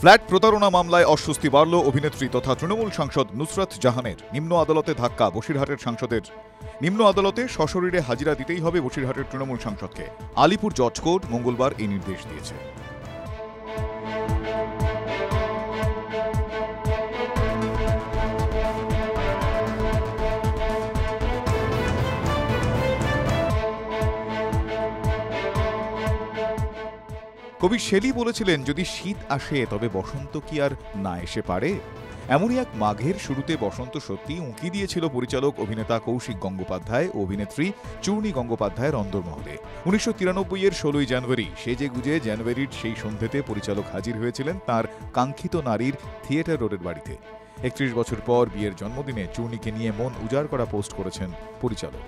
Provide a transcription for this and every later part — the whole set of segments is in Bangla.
ফ্ল্যাট প্রতারণা মামলায় অস্বস্তি বাড়ল অভিনেত্রী তথা তৃণমূল সাংসদ নুসরাত জাহানের। নিম্ন আদালতে ধাক্কা বসিরহাটের সাংসদের। নিম্ন আদালতে সশরীরে হাজিরা দিতেই হবে বসিরহাটের তৃণমূল সাংসদকে। আলিপুর জজ কোর্ট মঙ্গলবার এই নির্দেশ দিয়েছে। কবি শেলী বলেছিলেন, যদি শীত আসে তবে বসন্ত কি আর না এসে পারে। এমনই এক মাঘের শুরুতে বসন্ত সত্যি উঁকি দিয়েছিল পরিচালক অভিনেতা কৌশিক গঙ্গোপাধ্যায় ও অভিনেত্রী চূর্ণী গঙ্গোপাধ্যায়ের অন্দরমহলে। 1993-এর 16 জানুয়ারি সেজে গুজে জানুয়ারির সেই সন্ধ্যেতে পরিচালক হাজির হয়েছিলেন তাঁর কাঙ্ক্ষিত নারীর থিয়েটার রোডের বাড়িতে। 31 বছর পর বিয়ের জন্মদিনে চূর্ণীকে নিয়ে মন উজাড় করা পোস্ট করেছেন পরিচালক।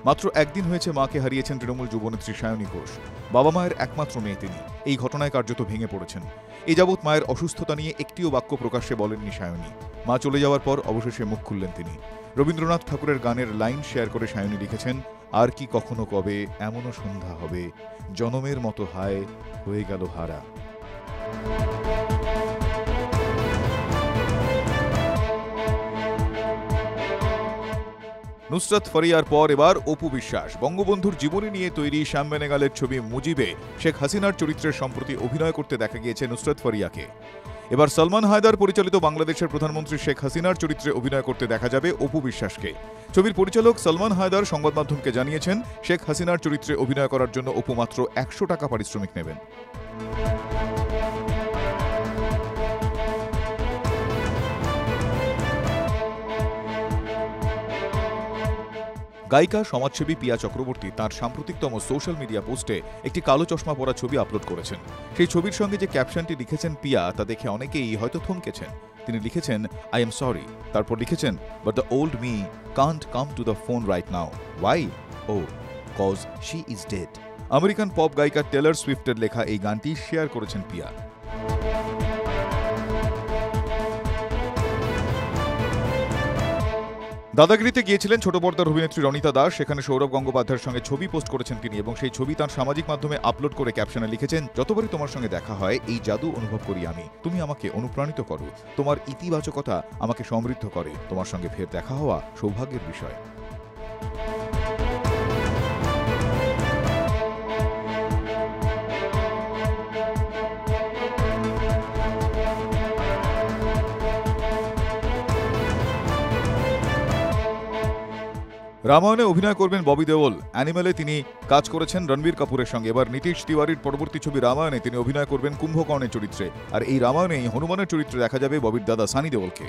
মাত্র একদিন হয়েছে মাকে হারিয়েছেন তৃণমূল যুবনেত্রী সায়নী ঘোষ। বাবা মায়ের একমাত্র মেয়ে তিনি। এই ঘটনায় কার্যত ভেঙে পড়েছেন। এই যাবৎ মায়ের অসুস্থতা নিয়ে একটিও বাক্য প্রকাশ্যে বলেননি সায়নী। মা চলে যাওয়ার পর অবশেষে মুখ খুললেন তিনি। রবীন্দ্রনাথ ঠাকুরের গানের লাইন শেয়ার করে সায়নী লিখেছেন, আর কি কখনো কবে এমনও সন্ধ্যা হবে, জনমের মতো হায় হয়ে গেল হারা। নুসরাত ফারিয়ার পর এবার অপু বিশ্বাস। বঙ্গবন্ধুর জীবনী নিয়ে তৈরি শ্যাম বেনেগালের ছবি মুজিবে শেখ হাসিনার চরিত্রের সম্প্রতি অভিনয় করতে দেখা গিয়েছে নুসরাত ফারিয়াকে। এবার সলমান হায়দার পরিচালিত বাংলাদেশের প্রধানমন্ত্রী শেখ হাসিনার চরিত্রে অভিনয় করতে দেখা যাবে অপু বিশ্বাসকে। ছবির পরিচালক সলমান হায়দার সংবাদ মাধ্যমকে জানিয়েছেন, শেখ হাসিনার চরিত্রে অভিনয় করার জন্য অপু মাত্র 100 টাকা পারিশ্রমিক নেবেন। গায়িকা সমাজসেবী পিয়া চক্রবর্তী তাঁর সাম্প্রতিকতম সোশ্যাল মিডিয়া পোস্টে একটি কালো চশমা পরা ছবি আপলোড করেছেন। সেই ছবির সঙ্গে যে ক্যাপশনটি লিখেছেন পিয়া, তা দেখে অনেকেই হয়তো থমকেছেন। তিনি লিখেছেন, আই এম সরি। তারপর লিখেছেন, but the old me can't come to the phone right now. Why? Oh cause she is dead. American pop গায়িকা টেলর সুইফটের লেখা এই গানটি শেয়ার করেছেন পিয়া। দাদাগিরিতে গিয়েছিলেন ছোট পর্দার অভিনেত্রী রনিতা দাস। সেখানে সৌরভ গঙ্গোপাধ্যায়ের সঙ্গে ছবি পোস্ট করেছেন তিনি এবং সেই ছবি তাঁর সামাজিক মাধ্যমে আপলোড করে ক্যাপশনে লিখেছেন, যতবারই তোমার সঙ্গে দেখা হয় এই জাদু অনুভব করি আমি। তুমি আমাকে অনুপ্রাণিত করো, তোমার ইতিবাচকতা আমাকে সমৃদ্ধ করে। তোমার সঙ্গে ফের দেখা হওয়া সৌভাগ্যের বিষয়। রামায়ণে অভিনয় করবেন ববি দেওল। অ্যানিমেলে তিনি কাজ করেছেন রণবীর কাপুরের সঙ্গে। এবার নীতিশ তিওয়ারির পরবর্তী ছবি রামায়ণে তিনি অভিনয় করবেন কুম্ভকর্ণের চরিত্রে। আর এই রামায়ণেই হনুমানের চরিত্রে দেখা যাবে ববির দাদা সানি দেওলকে।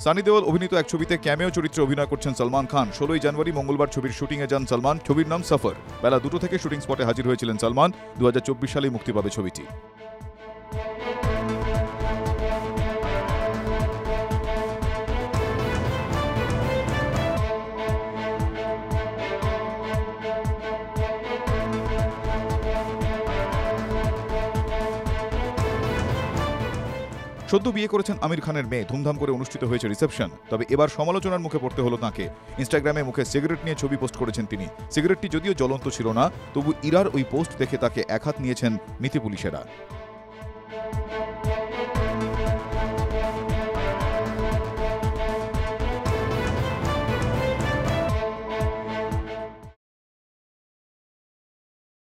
সানি দেওল অভিনীত এক ছবিতে ক্যামেও চরিত্রে অভিনয় করছেন সলমান খান। 16 জানুয়ারি মঙ্গলবার ছবির শুটিংয়ে যান সলমান। ছবির নাম সফর। বেলা 2টো থেকে শুটিং স্পটে হাজির হয়েছিলেন সলমান। 2024 সালেই মুক্তি পাবে ছবিটি। সদ্য বিয়ে করেছেন আমির খানের মেয়ে। ধুমধাম করে অনুষ্ঠিত হয়েছে রিসেপশন। তবে এবার সমালোচনার মুখে পড়তে হলো তাঁকে। ইনস্টাগ্রামে মুখে সিগারেট নিয়ে ছবি পোস্ট করেছেন তিনি। সিগারেটটি যদিও জ্বলন্ত ছিল না, তবু ইরার ওই পোস্ট দেখে তাকে একহাত নিয়েছেন নীতি পুলিশেরা।